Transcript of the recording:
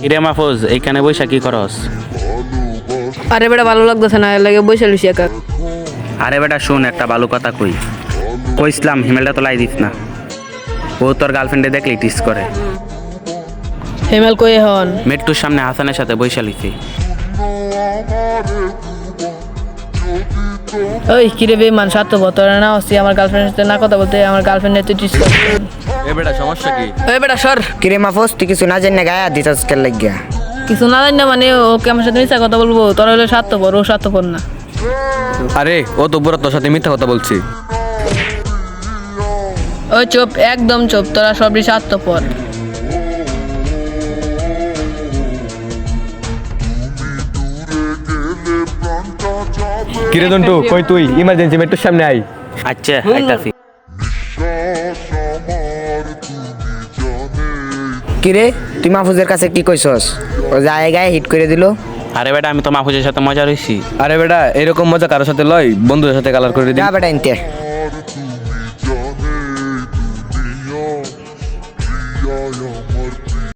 কিরে মাহফুজ এইখানে বইসা কি করস? আরে বেটা ভালো লাগতেছে না, এর লাগে বসে লইছি একা। আরে বেটা শুন, একটা ভালো কথা কইসলাম হিমেলটা তো লাই দিস না। ও তোর গার্লফ্রেন্ডে দেখলি টিস করে। হেমেল কই হন? মেট্টুর সামনে হাসানের সাথে বইসা লিখি। ওই কিরে বেমান স্বার্থপর, তোরা না হচ্ছি আমার গার্লফ্রেন্ডের সাথে না কথা বলতে, আমার গার্লফ্রেন্ডের তুই টিস কর। এ বেটা সমস্যা কি? ওই বেটা সর। কিরে মাহফুজ তুই কিছু না জানি গায়ে দিতাস কেন লাগিয়া? কিছু না জানি না মানে ওকে আমার সাথে মিথ্যা কথা বলবো? তোরা হলে স্বার্থপর, ও স্বার্থপর না। আরে ও তো বুড়া তোর সাথে মিথ্যা কথা বলছি। ওই চুপ, একদম চুপ, তোরা সবই স্বার্থপর। কিরে দন্টু কই তুই? ইমার্জেন্সি মেট্রোর সামনে আই। আচ্ছা আইতাছি। কিরে তুই মাহফুজের কাছে কি কইছস? ও যায় গায়ে হিট করে দিল। আরে বেটা আমি তো মাহফুজের সাথে মজা রইছি। আরে বেটা এরকম মজা কারোর সাথে লয়, বন্ধুদের সাথে কালার করে দিই। যা বেটা ইনতে। তুমি জানে দুনিয়া প্রিয়